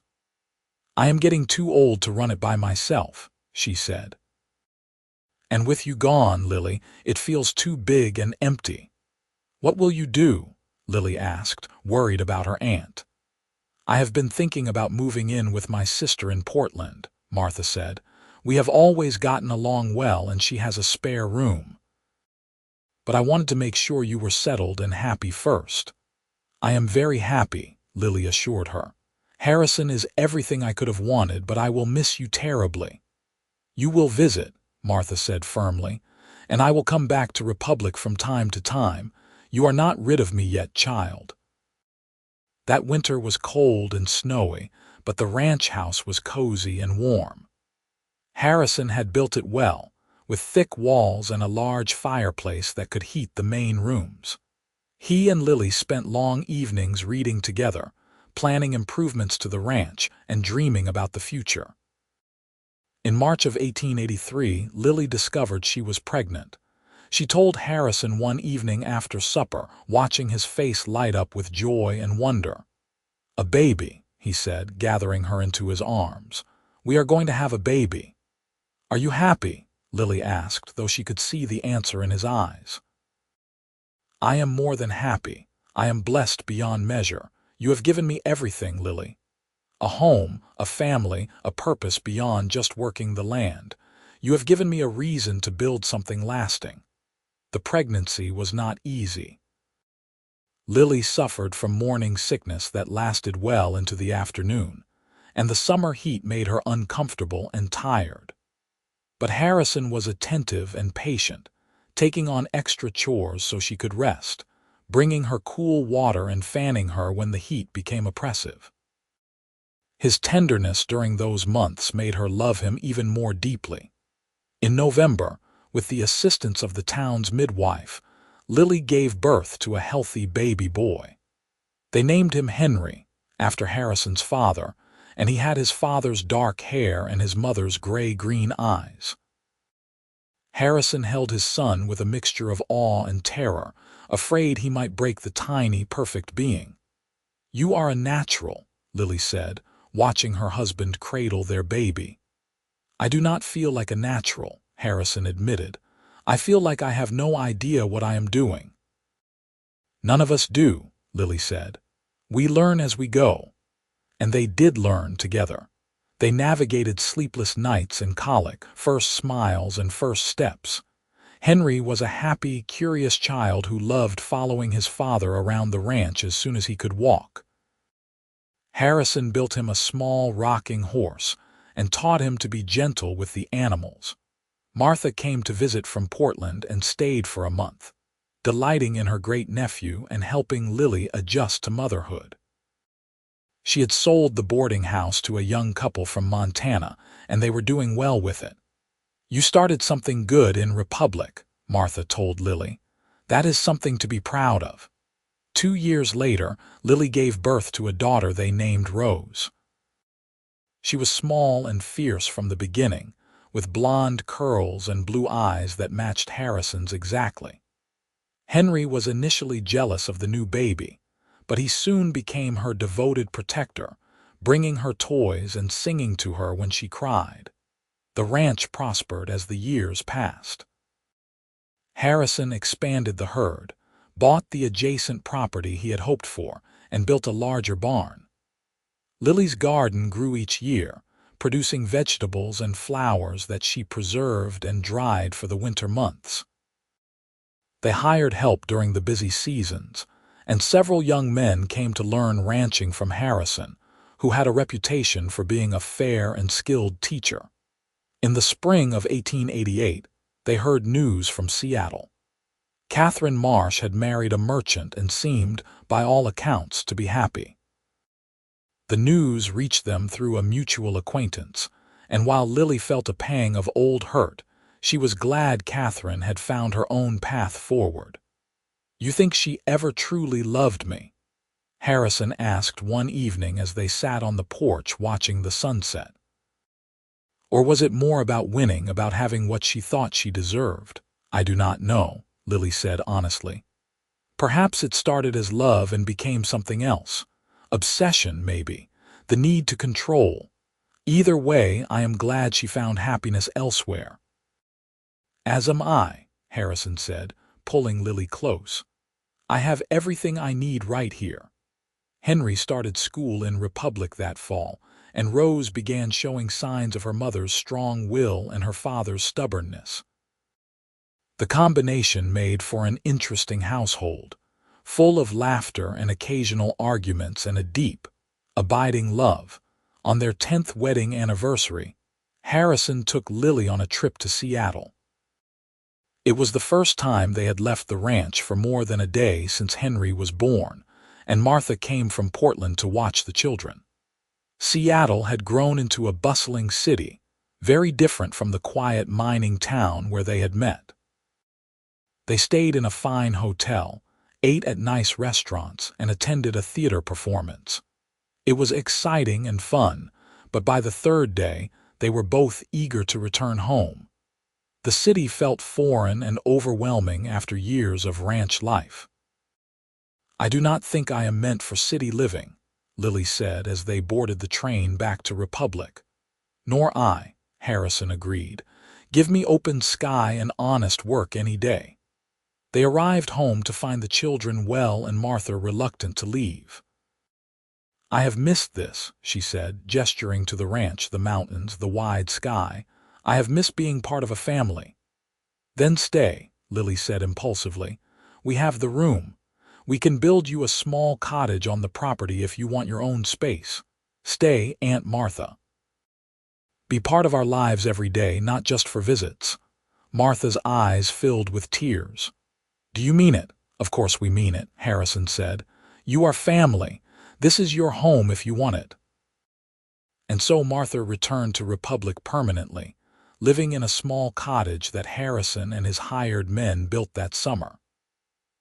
"I am getting too old to run it by myself," she said. "And with you gone, Lily, it feels too big and empty." "What will you do?" Lily asked, worried about her aunt. "I have been thinking about moving in with my sister in Portland," Martha said. "We have always gotten along well and she has a spare room. But I wanted to make sure you were settled and happy first." "I am very happy," Lily assured her. "Harrison is everything I could have wanted, but I will miss you terribly." "You will visit," Martha said firmly, "and I will come back to Republic from time to time. You are not rid of me yet, child." That winter was cold and snowy, but the ranch house was cozy and warm. Harrison had built it well, with thick walls and a large fireplace that could heat the main rooms. He and Lily spent long evenings reading together, planning improvements to the ranch and dreaming about the future. In March of 1883, Lily discovered she was pregnant. She told Harrison one evening after supper, watching his face light up with joy and wonder. "A baby," he said, gathering her into his arms. "We are going to have a baby." "Are you happy?" Lily asked, though she could see the answer in his eyes. "I am more than happy. I am blessed beyond measure. You have given me everything, Lily. A home, a family, a purpose beyond just working the land. You have given me a reason to build something lasting." The pregnancy was not easy. Lily suffered from morning sickness that lasted well into the afternoon, and the summer heat made her uncomfortable and tired. But Harrison was attentive and patient, taking on extra chores so she could rest, bringing her cool water and fanning her when the heat became oppressive. His tenderness during those months made her love him even more deeply. In November, with the assistance of the town's midwife, Lily gave birth to a healthy baby boy. They named him Henry, after Harrison's father, and he had his father's dark hair and his mother's gray-green eyes. Harrison held his son with a mixture of awe and terror, afraid he might break the tiny, perfect being. "You are a natural," Lily said, watching her husband cradle their baby. "I do not feel like a natural," Harrison admitted. "I feel like I have no idea what I am doing." "None of us do," Lily said. "We learn as we go." And they did learn together. They navigated sleepless nights and colic, first smiles and first steps. Henry was a happy, curious child who loved following his father around the ranch as soon as he could walk. Harrison built him a small rocking horse and taught him to be gentle with the animals. Martha came to visit from Portland and stayed for a month, delighting in her great-nephew and helping Lily adjust to motherhood. She had sold the boarding house to a young couple from Montana, and they were doing well with it. "You started something good in Republic," Martha told Lily. "That is something to be proud of." 2 years later, Lily gave birth to a daughter they named Rose. She was small and fierce from the beginning, with blonde curls and blue eyes that matched Harrison's exactly. Henry was initially jealous of the new baby, but he soon became her devoted protector, bringing her toys and singing to her when she cried. The ranch prospered as the years passed. Harrison expanded the herd, bought the adjacent property he had hoped for, and built a larger barn. Lily's garden grew each year, producing vegetables and flowers that she preserved and dried for the winter months. They hired help during the busy seasons, and several young men came to learn ranching from Harrison, who had a reputation for being a fair and skilled teacher. In the spring of 1888, they heard news from Seattle. Catherine Marsh had married a merchant and seemed, by all accounts, to be happy. The news reached them through a mutual acquaintance, and while Lily felt a pang of old hurt, she was glad Catherine had found her own path forward. "You think she ever truly loved me?" Harrison asked one evening as they sat on the porch watching the sunset. Or was it more about winning, about having what she thought she deserved? I do not know, Lily said honestly. Perhaps it started as love and became something else. Obsession, maybe. The need to control. Either way, I am glad she found happiness elsewhere. As am I, Harrison said, pulling Lily close. I have everything I need right here. Henry started school in Republic that fall, and Rose began showing signs of her mother's strong will and her father's stubbornness. The combination made for an interesting household, full of laughter and occasional arguments and a deep, abiding love. On their 10th wedding anniversary, Harrison took Lily on a trip to Seattle. It was the first time they had left the ranch for more than a day since Henry was born, and Martha came from Portland to watch the children. Seattle had grown into a bustling city, very different from the quiet mining town where they had met. They stayed in a fine hotel, ate at nice restaurants, and attended a theater performance. It was exciting and fun, but by the third day, they were both eager to return home. The city felt foreign and overwhelming after years of ranch life. I do not think I am meant for city living, Lily said as they boarded the train back to Republic. Nor I, Harrison agreed. Give me open sky and honest work any day. They arrived home to find the children well and Martha reluctant to leave. I have missed this, she said, gesturing to the ranch, the mountains, the wide sky. I have missed being part of a family. Then stay, Lily said impulsively. We have the room. We can build you a small cottage on the property if you want your own space. Stay, Aunt Martha. Be part of our lives every day, not just for visits. Martha's eyes filled with tears. Do you mean it? Of course we mean it, Harrison said. You are family. This is your home if you want it. And so Martha returned to Republic permanently, living in a small cottage that Harrison and his hired men built that summer.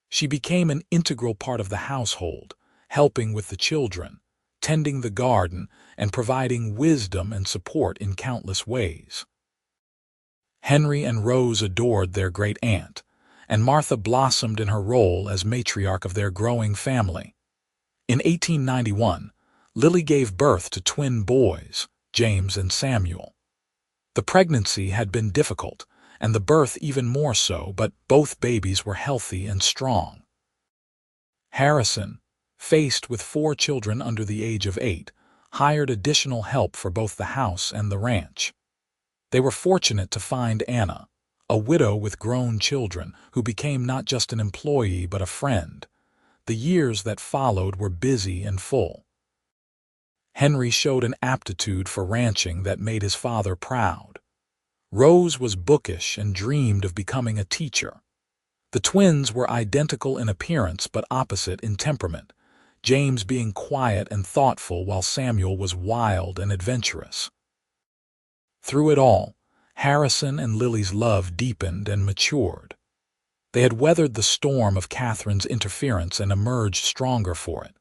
She became an integral part of the household, helping with the children, tending the garden, and providing wisdom and support in countless ways. Henry and Rose adored their great-aunt, and Martha blossomed in her role as matriarch of their growing family. In 1891, Lily gave birth to twin boys, James and Samuel. The pregnancy had been difficult, and the birth even more so, but both babies were healthy and strong. Harrison, faced with 4 children under the age of 8, hired additional help for both the house and the ranch. They were fortunate to find Anna, a widow with grown children, who became not just an employee but a friend. The years that followed were busy and full. Henry showed an aptitude for ranching that made his father proud. Rose was bookish and dreamed of becoming a teacher. The twins were identical in appearance but opposite in temperament, James being quiet and thoughtful while Samuel was wild and adventurous. Through it all, Harrison and Lily's love deepened and matured. They had weathered the storm of Catherine's interference and emerged stronger for it.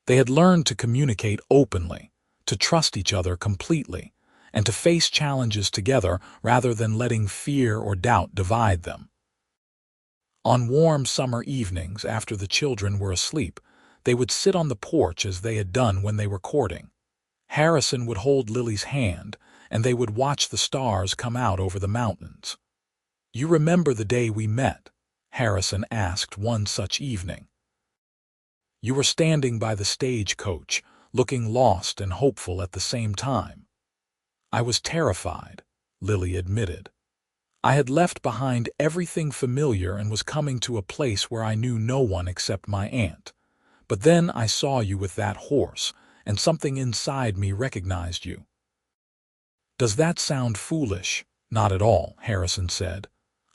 They had learned to communicate openly, to trust each other completely, and to face challenges together rather than letting fear or doubt divide them. On warm summer evenings after the children were asleep, they would sit on the porch as they had done when they were courting. Harrison would hold Lily's hand, and they would watch the stars come out over the mountains. "You remember the day we met?" Harrison asked one such evening. "You were standing by the stagecoach, looking lost and hopeful at the same time." "I was terrified," Lily admitted. "I had left behind everything familiar and was coming to a place where I knew no one except my aunt. But then I saw you with that horse, and something inside me recognized you." "Does that sound foolish?" "Not at all," Harrison said.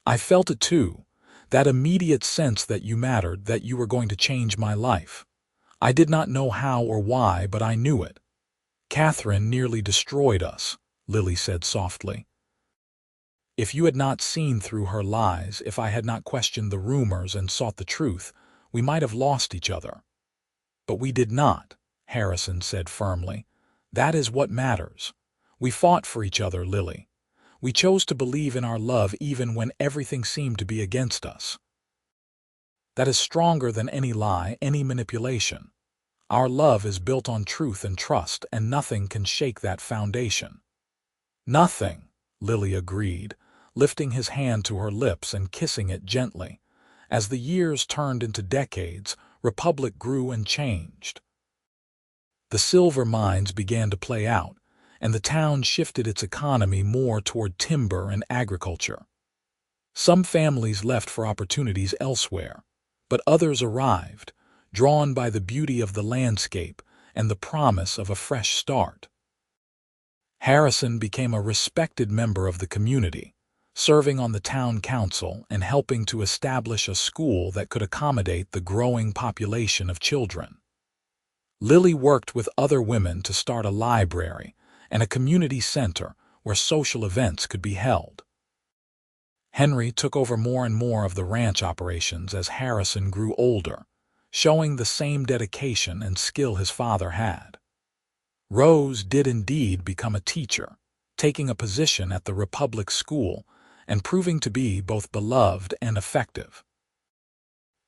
"I felt it too. That immediate sense that you mattered, that you were going to change my life. I did not know how or why, but I knew it." "Catherine nearly destroyed us," Lily said softly. "If you had not seen through her lies, if I had not questioned the rumors and sought the truth, we might have lost each other. But we did not, Harrison said firmly. That is what matters. We fought for each other, Lily. We chose to believe in our love even when everything seemed to be against us. That is stronger than any lie, any manipulation. Our love is built on truth and trust, and nothing can shake that foundation. Nothing, Lily agreed, lifting his hand to her lips and kissing it gently. As the years turned into decades, Republic grew and changed. The silver mines began to play out, and the town shifted its economy more toward timber and agriculture. Some families left for opportunities elsewhere, but others arrived, drawn by the beauty of the landscape and the promise of a fresh start. Harrison became a respected member of the community, serving on the town council and helping to establish a school that could accommodate the growing population of children. Lily worked with other women to start a library and a community center where social events could be held. Henry took over more and more of the ranch operations as Harrison grew older, showing the same dedication and skill his father had. Rose did indeed become a teacher, taking a position at the Republic School and proving to be both beloved and effective.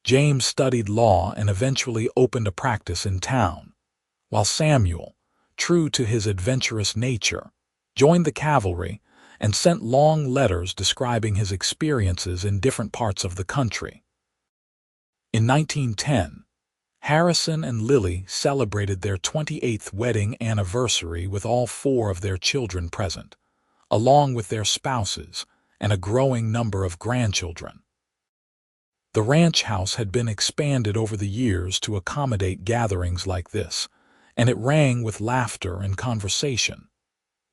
James studied law and eventually opened a practice in town, while Samuel, true to his adventurous nature, joined the cavalry and sent long letters describing his experiences in different parts of the country. In 1910, Harrison and Lily celebrated their 28th wedding anniversary with all 4 of their children present, along with their spouses and a growing number of grandchildren. The ranch house had been expanded over the years to accommodate gatherings like this, and it rang with laughter and conversation.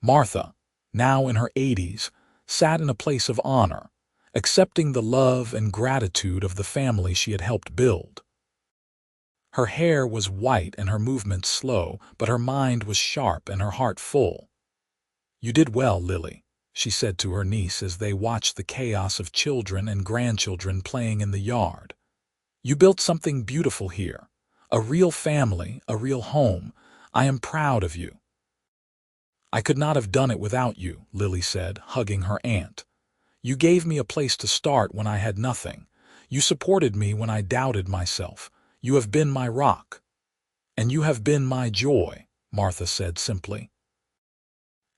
Martha, now in her 80s, sat in a place of honor, accepting the love and gratitude of the family she had helped build. Her hair was white and her movements slow, but her mind was sharp and her heart full. "You did well, Lily," she said to her niece as they watched the chaos of children and grandchildren playing in the yard. "You built something beautiful here, a real family, a real home. I am proud of you." "I could not have done it without you," Lily said, hugging her aunt. "You gave me a place to start when I had nothing. You supported me when I doubted myself. You have been my rock." "And you have been my joy," Martha said simply.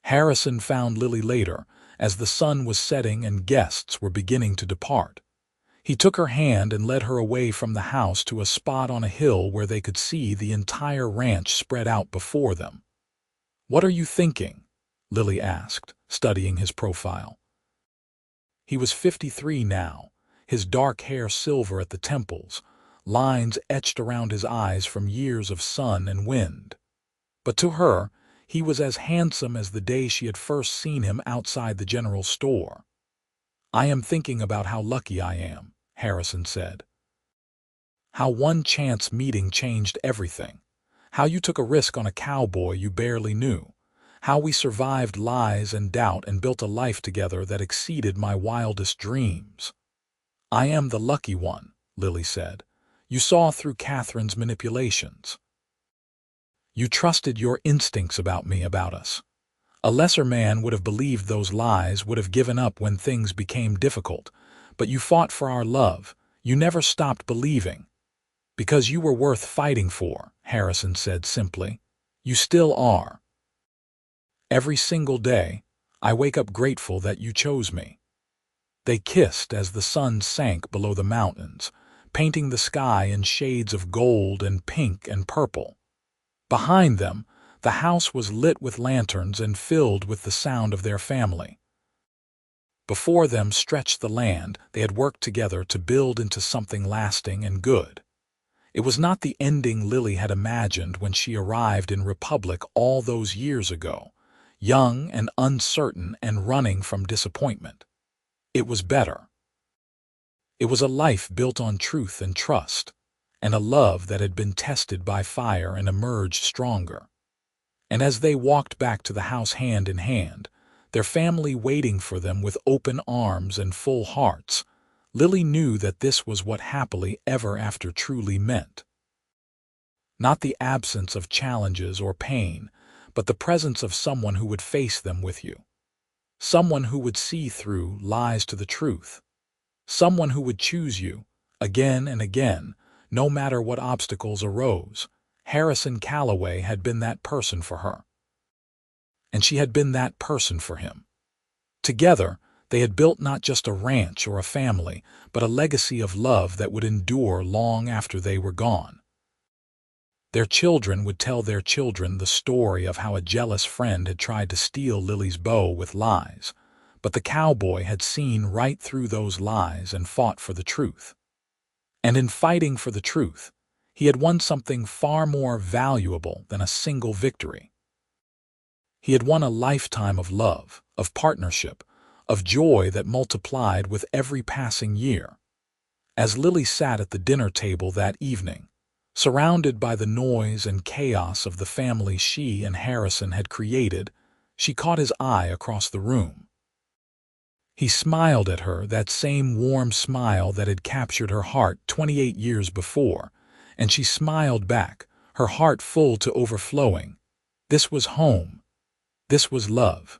Harrison found Lily later, as the sun was setting and guests were beginning to depart. He took her hand and led her away from the house to a spot on a hill where they could see the entire ranch spread out before them. "What are you thinking?" Lily asked, studying his profile. He was 53 now, his dark hair silver at the temples, lines etched around his eyes from years of sun and wind. But to her, he was as handsome as the day she had first seen him outside the general store. "I am thinking about how lucky I am," Harrison said. "How one chance meeting changed everything. How you took a risk on a cowboy you barely knew. How we survived lies and doubt and built a life together that exceeded my wildest dreams." "I am the lucky one," Lily said. "You saw through Catherine's manipulations. You trusted your instincts about me, about us. A lesser man would have believed those lies, would have given up when things became difficult. But you fought for our love. You never stopped believing." "Because you were worth fighting for," Harrison said simply. "You still are. Every single day, I wake up grateful that you chose me." They kissed as the sun sank below the mountains, painting the sky in shades of gold and pink and purple. Behind them, the house was lit with lanterns and filled with the sound of their family. Before them stretched the land they had worked together to build into something lasting and good. It was not the ending Lily had imagined when she arrived in Republic all those years ago, young and uncertain and running from disappointment. It was better. It was a life built on truth and trust, and a love that had been tested by fire and emerged stronger. And as they walked back to the house hand in hand, their family waiting for them with open arms and full hearts, Lily knew that this was what happily ever after truly meant. not the absence of challenges or pain, but the presence of someone who would face them with you. Someone who would see through lies to the truth. Someone who would choose you, again and again, no matter what obstacles arose. Harrison Calloway had been that person for her. And she had been that person for him. Together, they had built not just a ranch or a family, but a legacy of love that would endure long after they were gone. Their children would tell their children the story of how a jealous friend had tried to steal Lily's Beau with lies, but the cowboy had seen right through those lies and fought for the truth. And in fighting for the truth, he had won something far more valuable than a single victory. He had won a lifetime of love, of partnership, of joy that multiplied with every passing year. As Lily sat at the dinner table that evening, surrounded by the noise and chaos of the family she and Harrison had created, she caught his eye across the room. He smiled at her, that same warm smile that had captured her heart 28 years before, and she smiled back, her heart full to overflowing. This was home. This was love.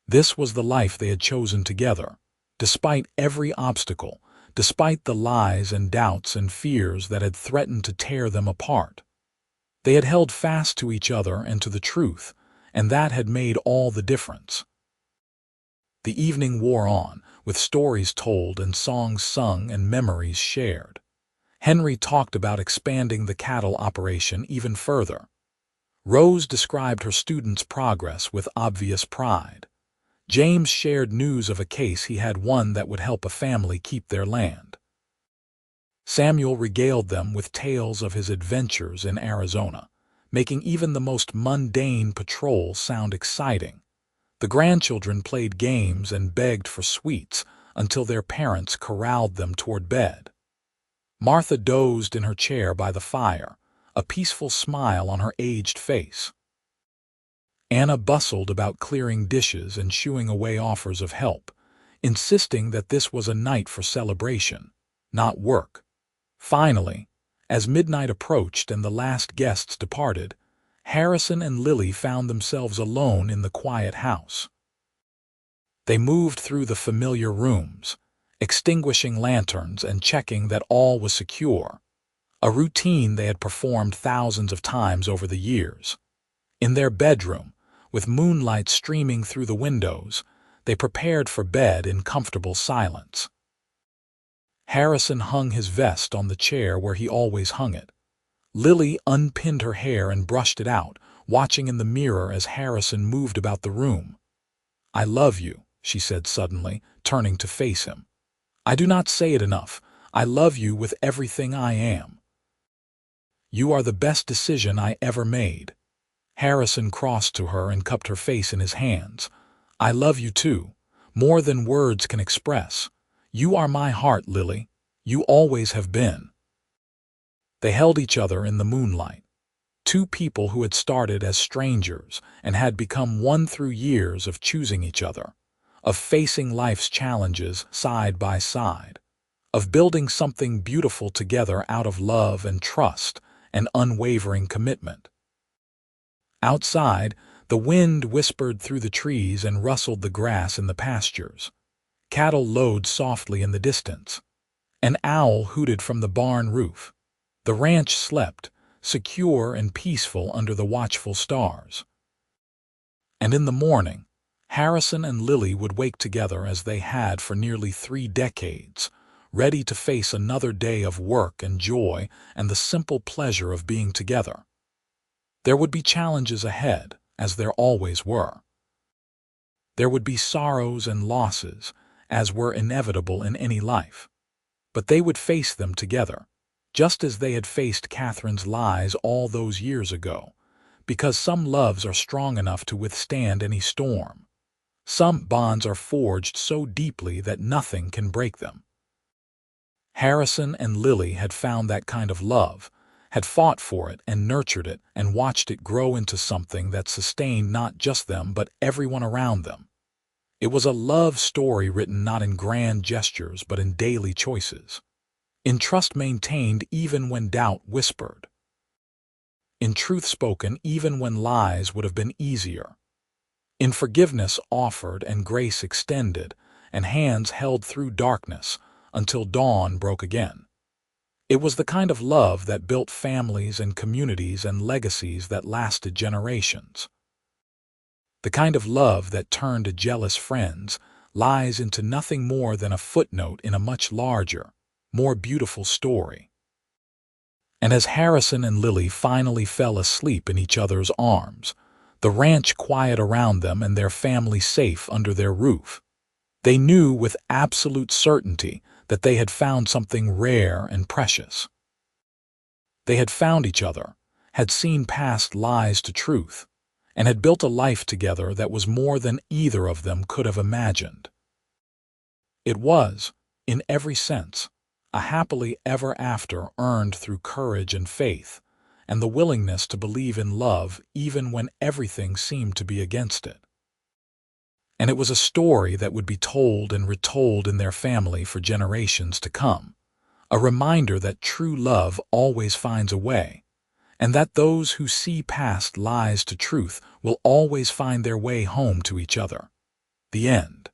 This was the life they had chosen together, despite every obstacle, despite the lies and doubts and fears that had threatened to tear them apart. They had held fast to each other and to the truth, and that had made all the difference. The evening wore on, with stories told and songs sung and memories shared. Henry talked about expanding the cattle operation even further. Rose described her students' progress with obvious pride. James shared news of a case he had won that would help a family keep their land. Samuel regaled them with tales of his adventures in Arizona, making even the most mundane patrol sound exciting. The grandchildren played games and begged for sweets until their parents corralled them toward bed. Martha dozed in her chair by the fire, a peaceful smile on her aged face. Anna bustled about clearing dishes and shooing away offers of help, insisting that this was a night for celebration, not work. Finally, as midnight approached and the last guests departed, Harrison and Lily found themselves alone in the quiet house. They moved through the familiar rooms, extinguishing lanterns and checking that all was secure, a routine they had performed thousands of times over the years. In their bedroom, with moonlight streaming through the windows, they prepared for bed in comfortable silence. Harrison hung his vest on the chair where he always hung it. Lily unpinned her hair and brushed it out, watching in the mirror as Harrison moved about the room. "I love you," she said suddenly, turning to face him. "I do not say it enough. I love you with everything I am. You are the best decision I ever made." Harrison crossed to her and cupped her face in his hands. "I love you too, more than words can express. You are my heart, Lily. You always have been." They held each other in the moonlight. Two people who had started as strangers and had become one through years of choosing each other, of facing life's challenges side by side, of building something beautiful together out of love and trust and unwavering commitment. Outside, the wind whispered through the trees and rustled the grass in the pastures. Cattle lowed softly in the distance. An owl hooted from the barn roof. The ranch slept, secure and peaceful under the watchful stars. And in the morning, Harrison and Lily would wake together as they had for nearly 3 decades, ready to face another day of work and joy and the simple pleasure of being together. There would be challenges ahead, as there always were. There would be sorrows and losses, as were inevitable in any life. But they would face them together, just as they had faced Catherine's lies all those years ago, because some loves are strong enough to withstand any storm. Some bonds are forged so deeply that nothing can break them. Harrison and Lily had found that kind of love, had fought for it and nurtured it and watched it grow into something that sustained not just them but everyone around them. It was a love story written not in grand gestures but in daily choices, in trust maintained even when doubt whispered. in truth spoken even when lies would have been easier, in forgiveness offered and grace extended, and hands held through darkness until dawn broke again. It was the kind of love that built families and communities and legacies that lasted generations. The kind of love that turned jealous friends, lies into nothing more than a footnote in a much larger, more beautiful story. And as Harrison and Lily finally fell asleep in each other's arms, the ranch quiet around them and their family safe under their roof, they knew with absolute certainty that they had found something rare and precious. They had found each other, had seen past lies to truth, and had built a life together that was more than either of them could have imagined. It was, in every sense, a happily ever after earned through courage and faith, and the willingness to believe in love even when everything seemed to be against it. And it was a story that would be told and retold in their family for generations to come, a reminder that true love always finds a way, and that those who see past lies to truth will always find their way home to each other. The end.